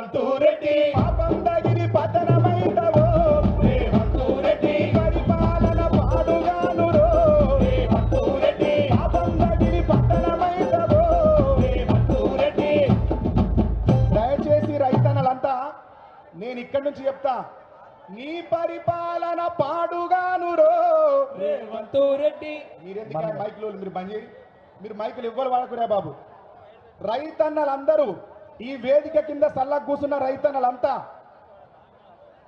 రేవంత్ రెడ్డి పాపం తగిలి పతనమైతవో రేవంత్ రెడ్డి పరిపాలన పాడుగాను రేవంత్ రెడ్డి పాపం తగిలి పతనమైతవో రేవంత్ రెడ్డి. దయచేసి రైతన్నలంతా నేను ఇక్కడి నుంచి చెప్తా, నీ పరిపాలన పాడుగాను రేవంత్ రెడ్డి. మీరెందుకు మైకులు మీరు బంద్ చేయండి, మీరు మైకులు ఇవ్వరు వాడకురా బాబు. రైతన్నలందరూ ఈ వేదిక కింద సల్లా కూర్చున్న రైతన్నలంతా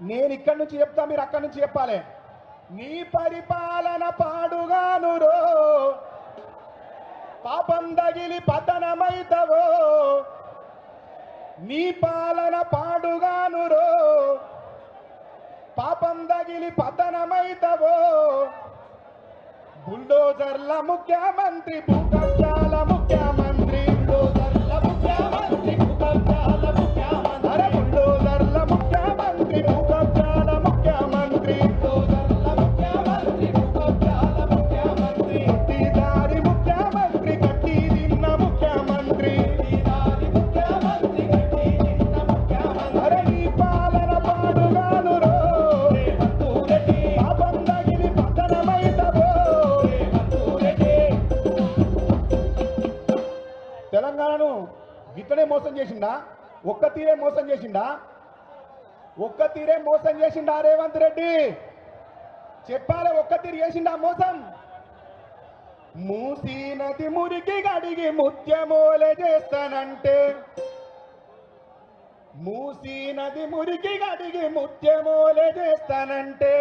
నేను ఇక్కడి నుంచి చెప్తా, మీరు అక్కడి నుంచి చెప్పాలి. నీ పరిపాలన పాడుగాను పాపం తగిలి పతనమైతవో, నీ పాలన పాడుగాను పాపం తగిలి పతనమైతవో. బుల్డోజర్ల ముఖ్యమంత్రి భూకబ్జాల ముఖ్యమంత్రి బుల్డోజర్ల ముఖ్యమంత్రి భూకబ్జాల ముఖ్యమంత్రి అరే బుల్డోజర్ల ముఖ్యమంత్రి భూకబ్జాల ముఖ్యమంత్రి బుల్డోజర్ల ముఖ్యమంత్రి భూకబ్జాల ముఖ్యమంత్రి కట్టిదారి ముఖ్యమంత్రి కట్టి తిన్న ముఖ్యమంత్రి ఈనాటి ముఖ్యమంత్రి గట్టి నిన్న ముఖ్యమంత్రి అరే నీ పాలన పాడుగాను రేవంత్ రెడ్డి పాపం తగిలి పతనమైతవో. రేవంత్ రెడ్డి. తెలంగాణను గిట్టనే మోసం చేసిండా, ఒక్క తీరే మోసం చేసిండా, ఒక్క తీరే మోసం చేసిండా రేవంత్ రెడ్డి? చెప్పాలి, ఒక్క తీరు చేసిండా మోసం? మూసీ నది మురికి గడిగి ముత్యమోలే చేస్తానంటే, మూసీ నది మురికి గడిగి ముత్యమోలే చేస్తానంటే,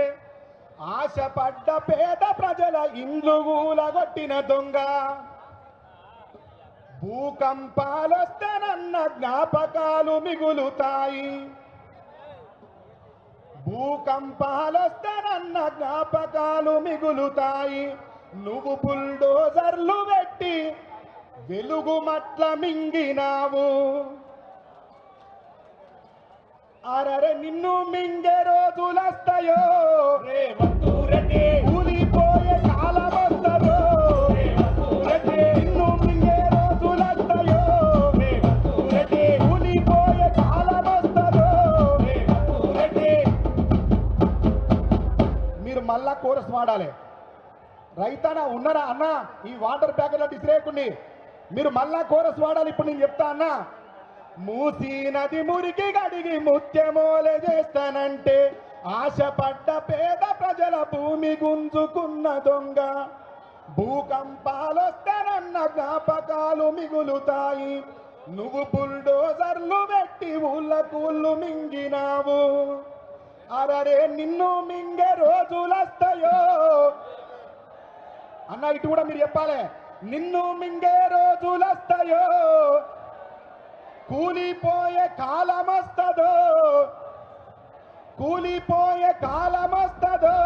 ఆశపడ్డ పేద ప్రజల ఇండ్లు కూలగొట్టిన దొంగ, భూకంపాలొస్తేనన్న జ్ఞాపకాలు మిగులుతాయి, భూకంపాలొస్తేనన్న జ్ఞాపకాలు మిగులుతాయి. నువ్వు బుల్డోజర్లు పెట్టి వెలుగు మట్ల మింగినావు, అరరే నిన్ను మింగే రోజులస్తాయో, రేవంత్ రెడ్డి కూలిపోయే కాలం వస్తదో, రేవంత్ రెడ్డి నిన్ను మింగే రోజులస్తాయో, రేవంత్ రెడ్డి కూలిపోయే కాలం వస్తదో. రేవంత్ రెడ్డి. మీరు మళ్ళా కోరస్ వాడాలి. రైతన్న ఉన్నారా అన్న, ఈ వాటర్ ప్యాకెట్ల డిసిరేయకండి, మీరు మళ్ళా కోరస్ వాడాలి. ఇప్పుడు నేను చెప్తా అన్న, మూసీ నది మురికి గడిగి ముత్యమోలే చేస్తానంటే, ఆశపడ్డ పేద ప్రజల భూమి గుంజుకున్న దొంగ, భూకంపాలొస్తానన్న జ్ఞాపకాలు మిగులుతాయి. నువ్వు బుల్డోజర్లు పెట్టి ఊళ్ళకూళ్ళు మింగినావు, అరరే నిన్ను మింగే రోజులస్తాయో. అన్న ఇటు కూడా మీరు చెప్పాలి, నిన్ను మింగే రోజులస్తాయో, కూలిపోయే కాలమస్తదో, కూలిపోయే కాలమస్తదో.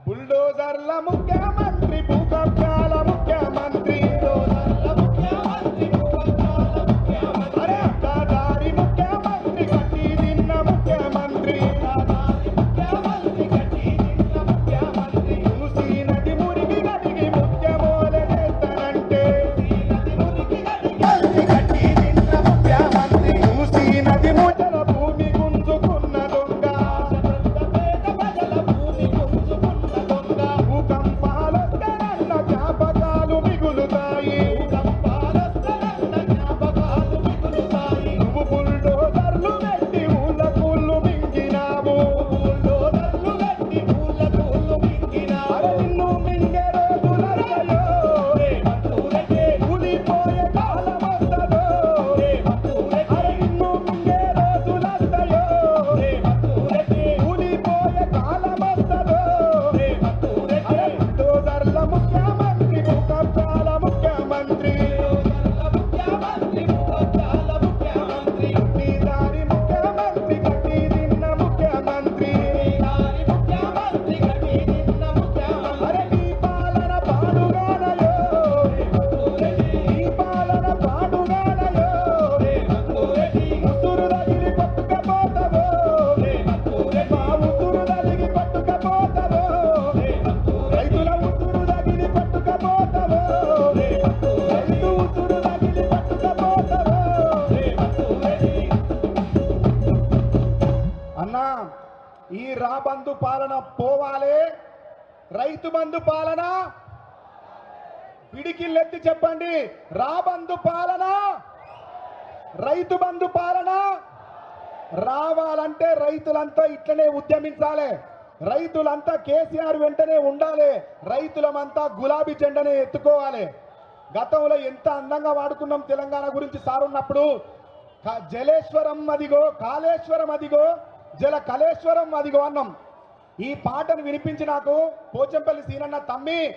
బుల్డోజర్ల ముఖ్యమంత్రి భూకబ్జాల ముఖ్యమంత్రి బుల్డోజర్ల ముఖ్యమంత్రి భూకబ్జాల ముఖ్యమంత్రి అరే అడ్డదారి ముఖ్యమంత్రి కట్టి తిన్న ముఖ్యమంత్రి ఈనాటి ముఖ్యమంత్రి గట్టి నిన్న ముఖ్యమంత్రి మూసీ నది మురికి గడిగి ముత్యమోలే చేస్తానంటే, ఈనాటి మురికి గట్టి నిన్న ముఖ్యమంత్రి మూసీ నది ముచ్చల భూమి గుంజుకున్న దొంగ, పేద ప్రజల భూమి గుంజుకున్న దొంగ భూకంపాలొస్తానన్న ఈ రాబందు పాలన పోవాలే, రైతు బంధు పాలన పిడికిల్లెత్తి చెప్పండి. రాబందు పాలన, రైతు బంధు పాలన రావాలంటే రైతులంతా ఇట్లనే ఉద్యమించాలి. రైతులంతా కేసీఆర్ వెంటనే ఉండాలి. రైతులమంతా గులాబీ జెండనే ఎత్తుకోవాలి. గతంలో ఎంత అందంగా వాడుకున్నాం తెలంగాణ గురించి సార్ ఉన్నప్పుడు. జలేశ్వరం అదిగో, కాళేశ్వరం అదిగో, జల కళేశ్వరం అదిగో అన్నాం. ఈ పాటను వినిపించి నాకు పోచంపల్లి సీనన్న తమ్మి